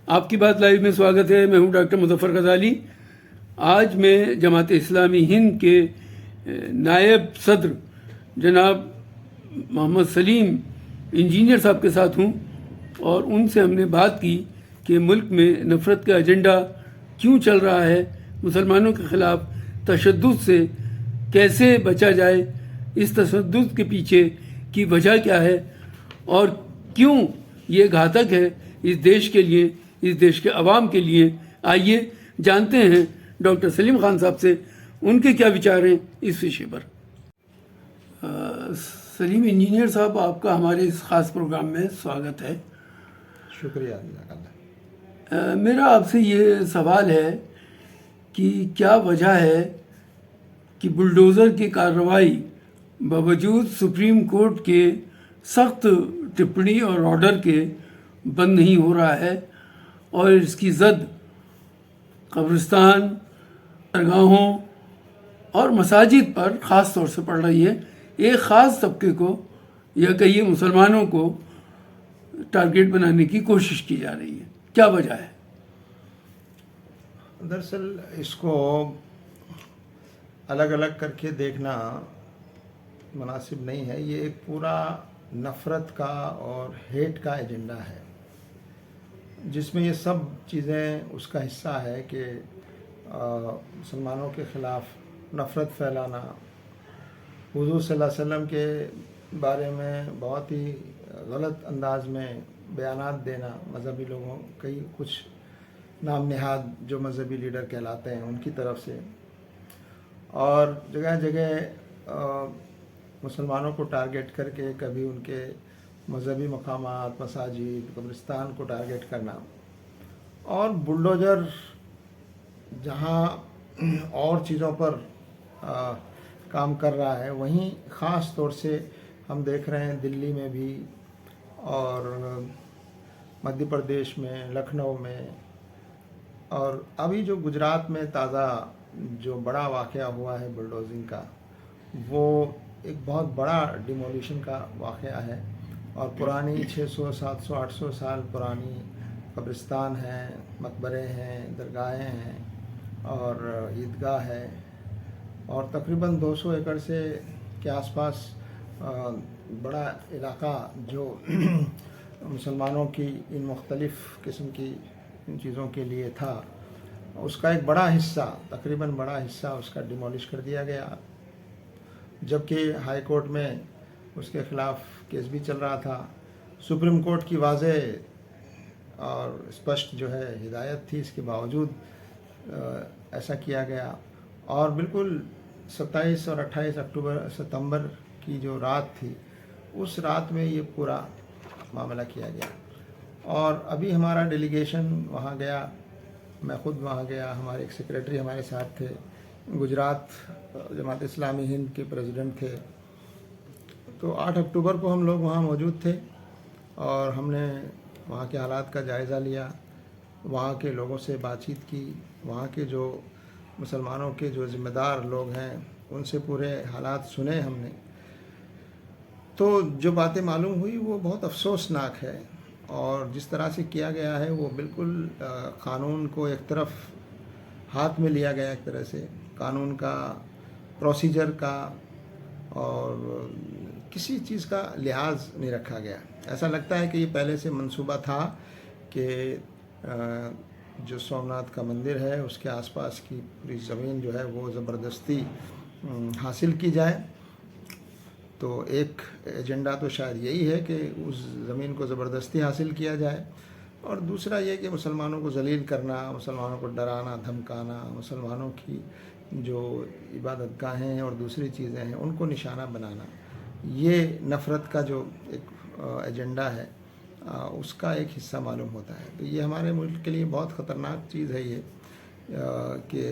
آپ کی بات لائیو میں سواگت ہے. میں ہوں ڈاکٹر مظفر غزالی. آج میں جماعت اسلامی ہند کے نائب صدر جناب محمد سلیم انجینئر صاحب کے ساتھ ہوں اور ان سے ہم نے بات کی کہ ملک میں نفرت کا ایجنڈا کیوں چل رہا ہے, مسلمانوں کے خلاف تشدد سے کیسے بچا جائے, اس تشدد کے پیچھے کی وجہ کیا ہے اور کیوں یہ گھاتک ہے اس دیش کے لیے, اس دیش کے عوام کے لیے. آئیے جانتے ہیں ڈاکٹر سلیم خان صاحب سے ان کے کیا وچار ہیں اس وشے پر. سلیم انجینئر صاحب, آپ کا ہمارے اس خاص پروگرام میں سواگت ہے. شکریہ. میرا آپ سے یہ سوال ہے کہ کیا وجہ ہے کہ بلڈوزر کی کارروائی باوجود سپریم کورٹ کے سخت ٹپڑی اور آرڈر کے بند نہیں ہو رہا ہے اور اس کی زد قبرستان, درگاہوں اور مساجد پر خاص طور سے پڑ رہی ہے. ایک خاص طبقے کو یا کہیے مسلمانوں کو ٹارگیٹ بنانے کی کوشش کی جا رہی ہے. کیا وجہ ہے؟ دراصل اس کو الگ الگ کر کے دیکھنا مناسب نہیں ہے. یہ ایک پورا نفرت کا اور ہیٹ کا ایجنڈا ہے جس میں یہ سب چیزیں اس کا حصہ ہے کہ مسلمانوں کے خلاف نفرت پھیلانا, حضور صلی اللہ علیہ وسلم کے بارے میں بہت ہی غلط انداز میں بیانات دینا, مذہبی لوگوں کئی کچھ نام نہاد جو مذہبی لیڈر کہلاتے ہیں ان کی طرف سے, اور جگہ جگہ مسلمانوں کو ٹارگیٹ کر کے کبھی ان کے مذہبی مقامات, مساجد, قبرستان کو ٹارگیٹ کرنا. اور بلڈوزر جہاں اور چیزوں پر کام کر رہا ہے وہیں خاص طور سے ہم دیکھ رہے ہیں دلی میں بھی اور مدھیہ پردیش میں, لکھنؤ میں, اور ابھی جو گجرات میں تازہ جو بڑا واقعہ ہوا ہے بلڈوزنگ کا, وہ ایک بہت بڑا ڈیمولیشن کا واقعہ ہے. اور پرانی 600, 700, 800 سال پرانی قبرستان ہیں, مقبرے ہیں, درگاہیں ہیں اور عیدگاہ ہے, اور تقریباً 200 ایکڑ سے کے آس پاس بڑا علاقہ جو مسلمانوں کی ان مختلف قسم کی ان چیزوں کے لیے تھا, اس کا ایک بڑا حصہ, تقریباً بڑا حصہ اس کا ڈیمولش کر دیا گیا. جبکہ ہائی کورٹ میں اس کے خلاف کیس بھی چل رہا تھا. سپریم کورٹ کی واضح اور اسپشٹ جو ہے ہدایت تھی, اس کے باوجود ایسا کیا گیا. اور بالکل 27 اور 28 ستمبر کی جو رات تھی, اس رات میں یہ پورا معاملہ کیا گیا. اور ابھی ہمارا ڈیلیگیشن وہاں گیا, میں خود وہاں گیا, ہمارے ایک سیکریٹری ہمارے ساتھ تھے, گجرات جماعت اسلامی ہند کے پریزیڈنٹ تھے. تو 8 اکتوبر کو ہم لوگ وہاں موجود تھے اور ہم نے وہاں کے حالات کا جائزہ لیا, وہاں کے لوگوں سے بات چیت کی, وہاں کے جو مسلمانوں کے جو ذمہ دار لوگ ہیں ان سے پورے حالات سنے ہم نے. تو جو باتیں معلوم ہوئی وہ بہت افسوسناک ہے, اور جس طرح سے کیا گیا ہے وہ بالکل قانون کو ایک طرف ہاتھ میں لیا گیا, ایک طرح سے قانون کا, پروسیجر کا, اور کسی چیز کا لحاظ نہیں رکھا گیا. ایسا لگتا ہے کہ یہ پہلے سے منصوبہ تھا کہ جو سومناتھ کا مندر ہے اس کے آس پاس کی پوری زمین جو ہے وہ زبردستی حاصل کی جائے. تو ایک ایجنڈا تو شاید یہی ہے کہ اس زمین کو زبردستی حاصل کیا جائے, اور دوسرا یہ کہ مسلمانوں کو ذلیل کرنا, مسلمانوں کو ڈرانا دھمکانا, مسلمانوں کی جو عبادت گاہیں ہیں اور دوسری چیزیں ہیں ان کو نشانہ بنانا. یہ نفرت کا جو ایک ایجنڈا ہے اس کا ایک حصہ معلوم ہوتا ہے. تو یہ ہمارے ملک کے لیے بہت خطرناک چیز ہے یہ کہ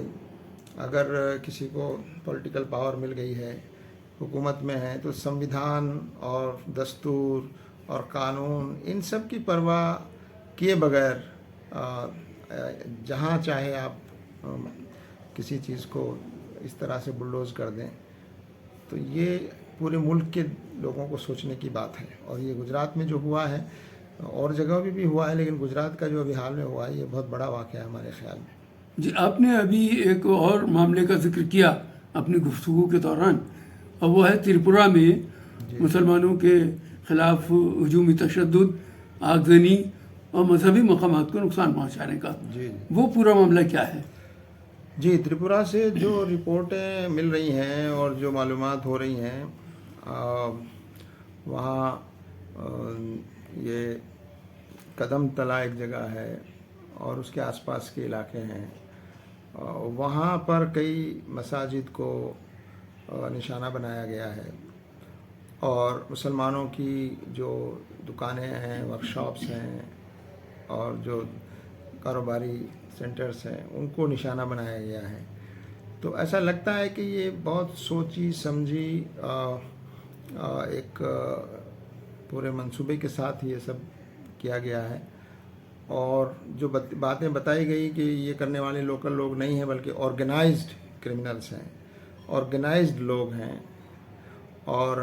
اگر کسی کو پولیٹیکل پاور مل گئی ہے, حکومت میں ہے, تو سمویدھان اور دستور اور قانون ان سب کی پرواہ کیے بغیر جہاں چاہے آپ کسی چیز کو اس طرح سے بلڈوز کر دیں. تو یہ پورے ملک کے لوگوں کو سوچنے کی بات ہے. اور یہ گجرات میں جو ہوا ہے اور جگہوں پہ بھی ہوا ہے، لیکن گجرات کا جو ابھی حال میں ہوا ہے یہ بہت بڑا واقعہ ہے ہمارے خیال میں. جی، آپ نے ابھی ایک اور معاملے کا ذکر کیا اپنی گفتگو کے دوران، اور وہ ہے تریپورہ میں مسلمانوں کے خلاف ہجومی تشدد، آگزنی اور مذہبی مقامات کو نقصان پہنچانے کا. جی وہ پورا معاملہ کیا ہے؟ جی تریپورہ سے جو رپورٹیں مل رہی ہیں اور جو معلومات ہو رہی ہیں، وہاں یہ قدم تلا ایک جگہ ہے اور اس کے آس پاس کے علاقے ہیں، وہاں پر کئی مساجد کو نشانہ بنایا گیا ہے، اور مسلمانوں کی جو دکانیں ہیں، ورکشاپس ہیں اور جو کاروباری سینٹرز ہیں ان کو نشانہ بنایا گیا ہے. تو ایسا لگتا ہے کہ یہ بہت سوچی سمجھی ایک پورے منصوبے کے ساتھ یہ سب کیا گیا ہے، اور جو باتیں بتائی گئی کہ یہ کرنے والے لوکل لوگ نہیں ہیں بلکہ آرگنائزڈ کرمنلز ہیں، آرگنائزڈ لوگ ہیں، اور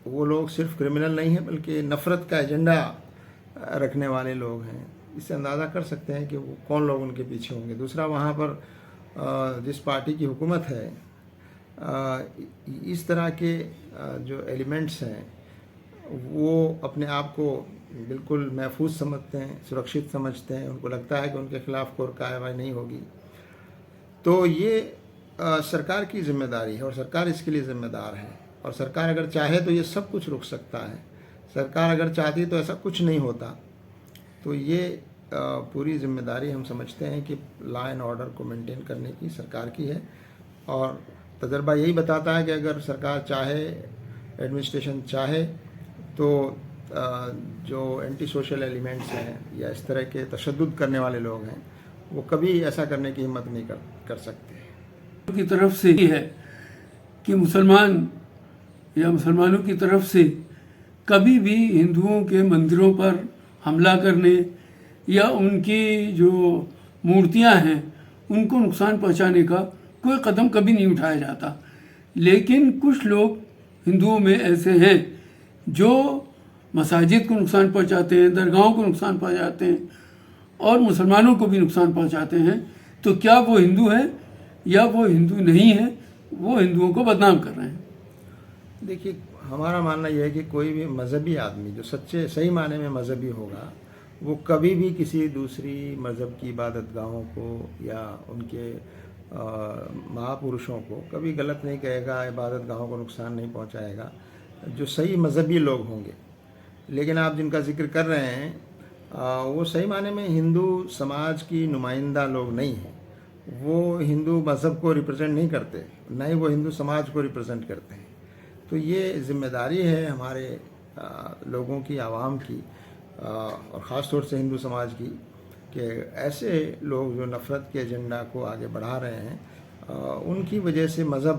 وہ لوگ صرف کرمنل نہیں ہیں بلکہ نفرت کا ایجنڈا رکھنے والے لوگ ہیں. اس سے اندازہ کر سکتے ہیں کہ وہ کون لوگ ان کے پیچھے ہوں گے. دوسرا، وہاں پر جس پارٹی کی حکومت ہے، اس طرح کے جو ایلیمنٹس ہیں وہ اپنے آپ کو بالکل محفوظ سمجھتے ہیں، سرکشت سمجھتے ہیں، ان کو لگتا ہے کہ ان کے خلاف کوئی کارروائی نہیں ہوگی. تو یہ سرکار کی ذمہ داری ہے اور سرکار اس کے لیے ذمہ دار ہے، اور سرکار اگر چاہے تو یہ سب کچھ رک سکتا ہے. سرکار اگر چاہتی تو ایسا کچھ نہیں ہوتا. تو یہ پوری ذمہ داری ہم سمجھتے ہیں کہ لا اینڈ آرڈر کو مینٹین کرنے کی سرکار کی ہے، اور تجربہ یہی بتاتا ہے کہ اگر سرکار چاہے، ایڈمنسٹریشن چاہے، تو جو اینٹی سوشل ایلیمنٹس ہیں یا اس طرح کے تشدد کرنے والے لوگ ہیں وہ کبھی ایسا کرنے کی ہمت نہیں کر سکتے. کی طرف سے یہ ہے کہ مسلمان یا مسلمانوں کی طرف سے کبھی بھی ہندوؤں کے مندروں پر حملہ کرنے یا ان کی جو مورتیاں ہیں ان کو نقصان پہنچانے کا کوئی قدم کبھی نہیں اٹھایا جاتا. لیکن کچھ لوگ ہندوؤں میں ایسے ہیں جو مساجد کو نقصان پہنچاتے ہیں، درگاہوں کو نقصان پہنچاتے ہیں اور مسلمانوں کو بھی نقصان پہنچاتے ہیں. تو کیا وہ ہندو ہیں یا وہ ہندو نہیں ہیں؟ وہ ہندوؤں کو بدنام کر رہے ہیں. دیکھیے، ہمارا ماننا یہ ہے کہ کوئی بھی مذہبی آدمی جو صحیح معنی میں مذہبی ہوگا وہ کبھی بھی کسی دوسری مذہب کی عبادت گاہوں کو یا ان کے مہاپرشوں کو کبھی غلط نہیں کہے گا، عبادت گاہوں کو نقصان نہیں پہنچائے گا، جو صحیح مذہبی لوگ ہوں گے. لیکن آپ جن کا ذکر کر رہے ہیں وہ صحیح معنی میں ہندو سماج کی نمائندہ لوگ نہیں ہیں. وہ ہندو مذہب کو ریپرزینٹ نہیں کرتے، نہ ہی وہ ہندو سماج کو ریپرزینٹ کرتے ہیں. تو یہ ذمہ داری ہے ہمارے لوگوں کی، عوام کی، اور خاص طور سے ہندو سماج کی، کہ ایسے لوگ جو نفرت کے ایجنڈا کو آگے بڑھا رہے ہیں ان کی وجہ سے مذہب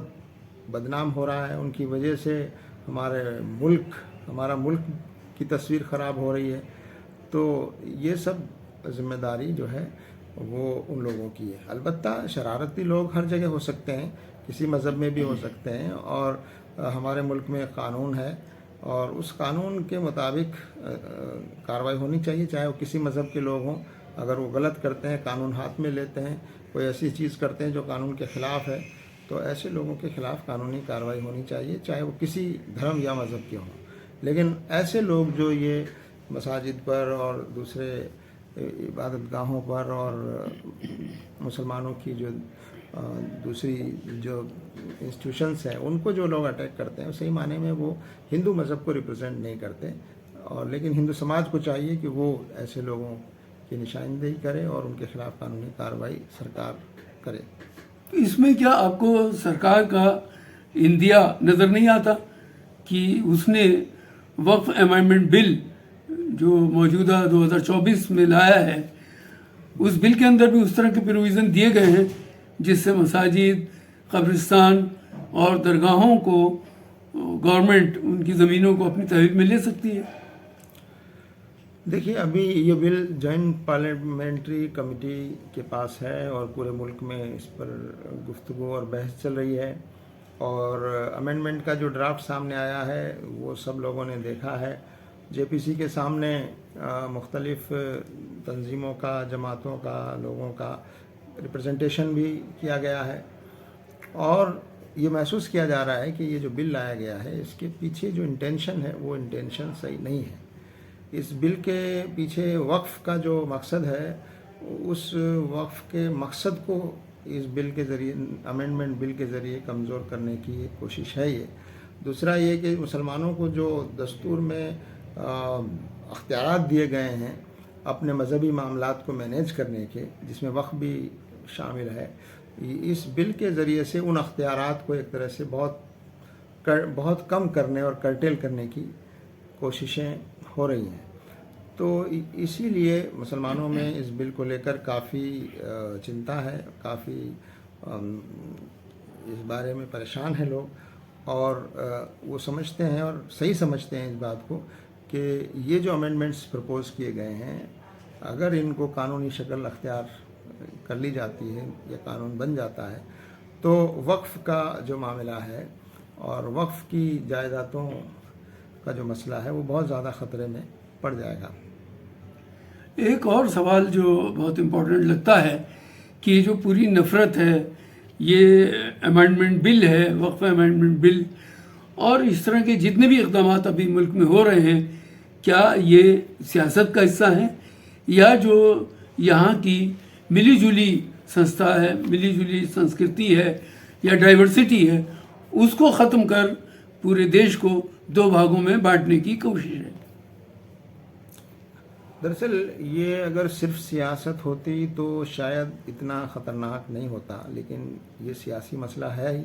بدنام ہو رہا ہے، ان کی وجہ سے ہمارا ملک کی تصویر خراب ہو رہی ہے. تو یہ سب ذمہ داری جو ہے وہ ان لوگوں کی ہے. البتہ شرارتی لوگ ہر جگہ ہو سکتے ہیں، کسی مذہب میں بھی ہو سکتے ہیں، اور ہمارے ملک میں قانون ہے اور اس قانون کے مطابق کارروائی ہونی چاہیے، چاہے وہ کسی مذہب کے لوگ ہوں. اگر وہ غلط کرتے ہیں، قانون ہاتھ میں لیتے ہیں، کوئی ایسی چیز کرتے ہیں جو قانون کے خلاف ہے، تو ایسے لوگوں کے خلاف قانونی کارروائی ہونی چاہیے، چاہے وہ کسی دھرم یا مذہب کے ہوں. لیکن ایسے لوگ جو یہ مساجد پر اور دوسرے عبادت گاہوں پر اور مسلمانوں کی جو دوسری جو انسٹیٹیوشنس ہیں ان کو جو لوگ اٹیک کرتے ہیں، صحیح معنی میں وہ ہندو مذہب کو ریپرزینٹ نہیں کرتے. اور لیکن ہندو سماج کو چاہیے کہ وہ ایسے لوگوں کی نشاندہی کرے اور ان کے خلاف قانونی کارروائی سرکار کرے. اس میں کیا آپ کو سرکار کا اندیا نظر نہیں آتا کہ اس نے وقف امینڈمنٹ بل جو موجودہ 2024 میں لایا ہے، اس بل کے اندر بھی اس طرح کے پروویژن دیے گئے ہیں جس سے مساجد، قبرستان اور درگاہوں کو گورنمنٹ ان کی زمینوں کو اپنی تحویل میں لے سکتی ہے؟ دیکھیے، ابھی یہ بل جوائنٹ پارلیمنٹری کمیٹی کے پاس ہے اور پورے ملک میں اس پر گفتگو اور بحث چل رہی ہے، اور امینڈمنٹ کا جو ڈرافٹ سامنے آیا ہے وہ سب لوگوں نے دیکھا ہے، JPC کے سامنے مختلف تنظیموں کا، جماعتوں کا، لوگوں کا ریپرزنٹیشن بھی کیا گیا ہے، اور یہ محسوس کیا جا رہا ہے کہ یہ جو بل لایا گیا ہے اس کے پیچھے جو انٹینشن ہے وہ انٹینشن صحیح نہیں ہے۔ اس بل کے پیچھے وقف کا جو مقصد ہے، اس وقف کے مقصد کو اس بل کے ذریعے، امینڈمنٹ بل کے ذریعے کمزور کرنے کی کوشش ہے یہ۔ دوسرا یہ کہ مسلمانوں کو جو دستور میں اختیارات دیے گئے ہیں اپنے مذہبی معاملات کو مینیج کرنے کے، جس میں وقف بھی شامل ہے، اس بل کے ذریعے سے ان اختیارات کو ایک طرح سے بہت کم کرنے اور کرٹیل کرنے کی کوششیں ہو رہی ہیں۔ تو اسی لیے مسلمانوں میں اس بل کو لے کر کافی چنتا ہے، کافی اس بارے میں پریشان ہیں لوگ، اور وہ سمجھتے ہیں اور صحیح سمجھتے ہیں اس بات کو کہ یہ جو امینڈمنٹس پرپوز کیے گئے ہیں، اگر ان کو قانونی شکل اختیار کر لی جاتی ہے یا قانون بن جاتا ہے تو وقف کا جو معاملہ ہے اور وقف کی جائیدادوں کا جو مسئلہ ہے وہ بہت زیادہ خطرے میں پڑ جائے گا۔ ایک اور سوال جو بہت امپورٹنٹ لگتا ہے کہ یہ جو پوری نفرت ہے، یہ امینڈمنٹ بل ہے، وقف امینڈمنٹ بل، اور اس طرح کے جتنے بھی اقدامات ابھی ملک میں ہو رہے ہیں، کیا یہ سیاست کا حصہ ہے یا جو یہاں کی ملی جلی سنستھا ہے، ملی جلی سنسکرتی ہے یا ڈائیورسٹی ہے، اس کو ختم کر پورے دیش کو دو بھاگوں میں بانٹنے کی کوشش ہے؟ دراصل یہ اگر صرف سیاست ہوتی تو شاید اتنا خطرناک نہیں ہوتا، لیکن یہ سیاسی مسئلہ ہے ہی،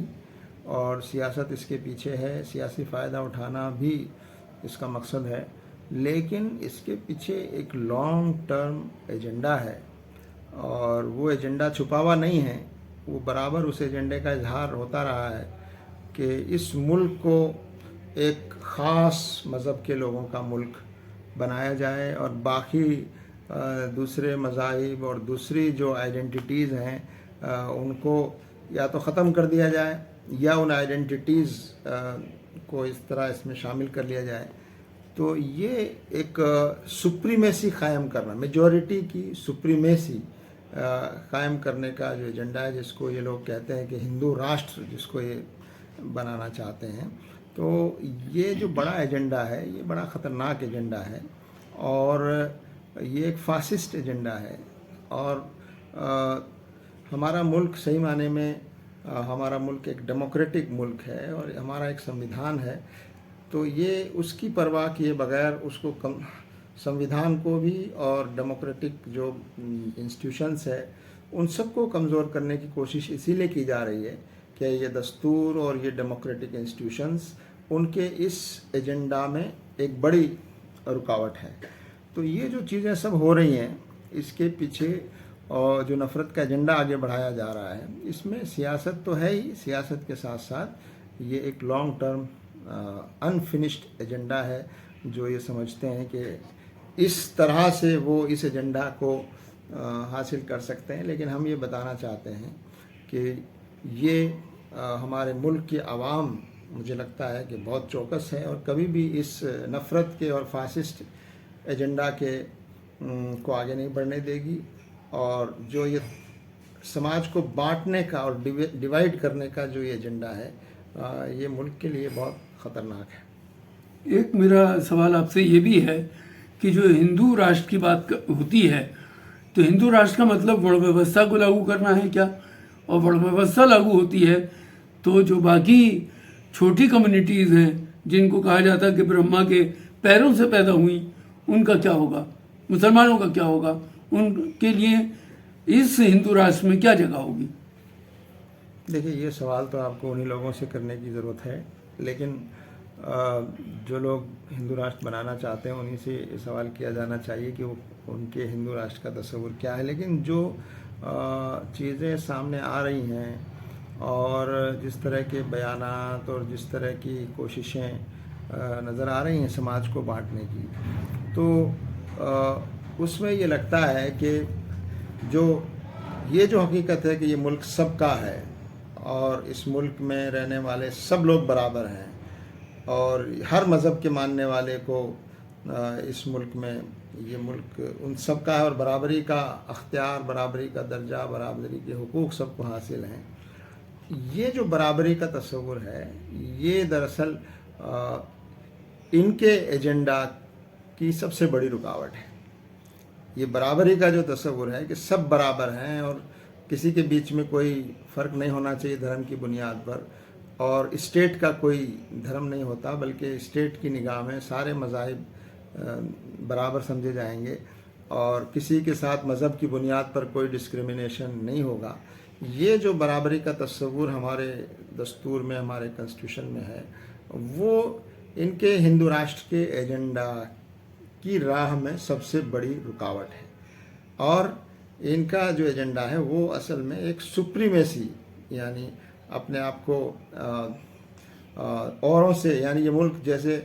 اور سیاست اس کے پیچھے ہے، سیاسی فائدہ اٹھانا بھی اس کا مقصد ہے، لیکن اس کے پیچھے ایک لانگ ٹرم ایجنڈا ہے، اور وہ ایجنڈا چھپا ہوا نہیں ہے، وہ برابر اس ایجنڈے کا اظہار ہوتا رہا ہے کہ اس ملک کو ایک خاص مذہب کے لوگوں کا ملک بنایا جائے اور باقی دوسرے مذاہب اور دوسری جو آئیڈینٹیٹیز ہیں ان کو یا تو ختم کر دیا جائے یا ان آئیڈینٹیٹیز کو اس طرح اس میں شامل کر لیا جائے۔ تو یہ ایک سپریمیسی قائم کرنا، میجورٹی کی سپریمیسی قائم کرنے کا جو ایجنڈا ہے، جس کو یہ لوگ کہتے ہیں کہ ہندو راشٹر جس کو یہ بنانا چاہتے ہیں، تو یہ جو بڑا ایجنڈا ہے یہ بڑا خطرناک ایجنڈا ہے، اور یہ ایک فاسسٹ ایجنڈا ہے، اور ہمارا ملک صحیح معنی میں ہمارا ملک ایک ڈیموکریٹک ملک ہے اور ہمارا ایک سمویدھان ہے، تو یہ اس کی پرواہ کیے بغیر اس کو سمویدھان کو بھی اور ڈیموکریٹک جو انسٹیٹیوشنس ہے ان سب کو کمزور کرنے کی کوشش اسی لیے کی جا رہی ہے کہ یہ دستور اور یہ ڈیموکریٹک انسٹیٹیوشنس ان کے اس ایجنڈا میں ایک بڑی رکاوٹ ہے۔ تو یہ جو چیزیں سب ہو رہی ہیں اس کے پیچھے اور جو نفرت کا ایجنڈا آگے بڑھایا جا رہا ہے، اس میں سیاست تو ہے ہی، سیاست کے ساتھ ساتھ یہ ایک لانگ ٹرم انفنشڈ ایجنڈا ہے، جو یہ سمجھتے ہیں کہ اس طرح سے وہ اس ایجنڈا کو حاصل کر سکتے ہیں۔ لیکن ہم یہ بتانا چاہتے ہیں کہ یہ ہمارے ملک کے عوام، مجھے لگتا ہے کہ بہت چوکس ہے اور کبھی بھی اس نفرت کے اور فاسسٹ ایجنڈا کے کو آگے نہیں بڑھنے دے گی، اور جو یہ سماج کو بانٹنے کا اور ڈیوائیڈ کرنے کا جو یہ ایجنڈا ہے، یہ ملک کے لیے بہت خطرناک ہے۔ ایک میرا سوال آپ سے یہ بھی ہے کہ جو ہندو راشٹر کی بات ہوتی ہے تو ہندو راشٹر کا مطلب ورڑ ویوستھا کو لاگو کرنا ہے کیا؟ اور ورڑ ویوستھا لاگو ہوتی ہے تو جو باقی چھوٹی کمیونٹیز ہیں جن کو کہا جاتا ہے کہ برہما کے پیروں سے پیدا ہوئیں، ان کا کیا ہوگا؟ مسلمانوں کا کیا ہوگا؟ ان کے لیے اس ہندو راشٹر میں کیا جگہ ہوگی؟ دیکھیے، یہ سوال تو آپ کو انہی لوگوں سے کرنے کی ضرورت ہے، لیکن جو لوگ ہندو راشٹر بنانا چاہتے ہیں انہی سے یہ سوال کیا جانا چاہیے کہ وہ ان کے ہندو راشٹر کا تصور کیا ہے۔ لیکن جو چیزیں سامنے آ رہی ہیں اور جس طرح کے بیانات اور جس طرح کی کوششیں نظر آ رہی ہیں سماج کو بانٹنے کی، تو اس میں یہ لگتا ہے کہ یہ جو حقیقت ہے کہ یہ ملک سب کا ہے اور اس ملک میں رہنے والے سب لوگ برابر ہیں، اور ہر مذہب کے ماننے والے کو اس ملک میں یہ ملک ان سب کا ہے، اور برابری کا اختیار، برابری کا درجہ، برابری کے حقوق سب کو حاصل ہیں۔ یہ جو برابری کا تصور ہے یہ دراصل ان کے ایجنڈا کی سب سے بڑی رکاوٹ ہے۔ یہ برابری کا جو تصور ہے کہ سب برابر ہیں اور کسی کے بیچ میں کوئی فرق نہیں ہونا چاہیے دھرم کی بنیاد پر، اور اسٹیٹ کا کوئی دھرم نہیں ہوتا بلکہ اسٹیٹ کی نگاہ میں سارے مذاہب برابر سمجھے جائیں گے اور کسی کے ساتھ مذہب کی بنیاد پر کوئی ڈسکریمنیشن نہیں ہوگا۔ یہ جو برابری کا تصور ہمارے دستور میں، ہمارے کنسٹیٹیوشن میں ہے، وہ ان کے ہندو راشٹر کے ایجنڈا کی راہ میں سب سے بڑی رکاوٹ ہے۔ اور ان کا جو ایجنڈا ہے وہ اصل میں ایک سپریمیسی، یعنی اپنے آپ کو اوروں سے، یعنی یہ ملک جیسے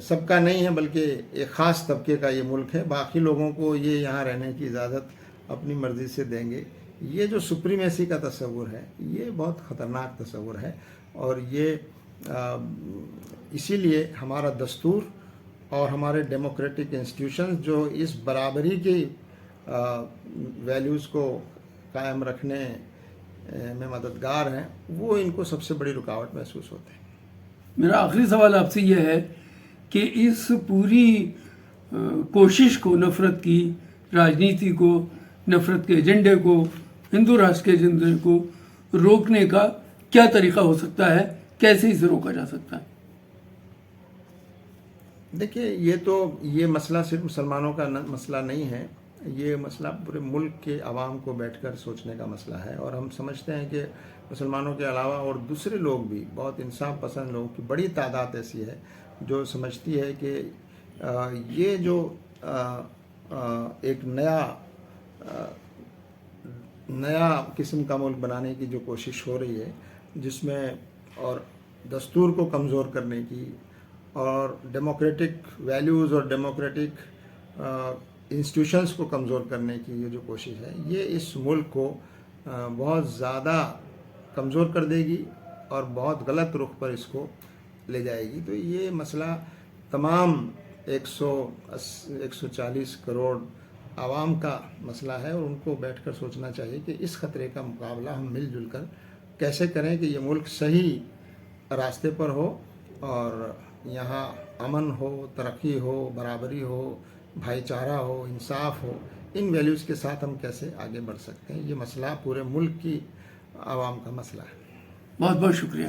سب کا نہیں ہے بلکہ ایک خاص طبقے کا یہ ملک ہے، باقی لوگوں کو یہ یہاں رہنے کی اجازت اپنی مرضی سے دیں گے۔ یہ جو سپریمیسی کا تصور ہے یہ بہت خطرناک تصور ہے، اور یہ اسی لیے ہمارا دستور اور ہمارے ڈیموکریٹک انسٹیٹیوشنز جو اس برابری کی ویلیوز کو قائم رکھنے میں مددگار ہیں، وہ ان کو سب سے بڑی رکاوٹ محسوس ہوتے ہیں۔ میرا آخری سوال آپ سے یہ ہے کہ اس پوری کوشش کو، نفرت کی راجنیتی کو، نفرت کے ایجنڈے کو، ہندو راشٹر کے ایجنڈے کو روکنے کا کیا طریقہ ہو سکتا ہے؟ کیسے اسے روکا جا سکتا ہے؟ دیکھیے، یہ مسئلہ صرف مسلمانوں کا مسئلہ نہیں ہے، یہ مسئلہ پورے ملک کے عوام کو بیٹھ کر سوچنے کا مسئلہ ہے، اور ہم سمجھتے ہیں کہ مسلمانوں کے علاوہ اور دوسرے لوگ بھی، بہت انصاف پسند لوگوں کی بڑی تعداد ایسی ہے جو سمجھتی ہے کہ یہ جو ایک نیا قسم کا ملک بنانے کی جو کوشش ہو رہی ہے، جس میں اور دستور کو کمزور کرنے کی اور ڈیموکریٹک ویلیوز اور ڈیموکریٹک انسٹیٹیوشنز کو کمزور کرنے کی یہ جو کوشش ہے، یہ اس ملک کو بہت زیادہ کمزور کر دے گی اور بہت غلط رخ پر اس کو لے جائے گی۔ تو یہ مسئلہ تمام 140 کروڑ عوام کا مسئلہ ہے، اور ان کو بیٹھ کر سوچنا چاہیے کہ اس خطرے کا مقابلہ ہم مل جل کر کیسے کریں کہ یہ ملک صحیح راستے پر ہو اور یہاں امن ہو، ترقی ہو، برابری ہو، بھائی چارہ ہو، انصاف ہو۔ ان ویلیوز کے ساتھ ہم کیسے آگے بڑھ سکتے ہیں، یہ مسئلہ پورے ملک کی عوام کا مسئلہ ہے۔ بہت بہت شکریہ۔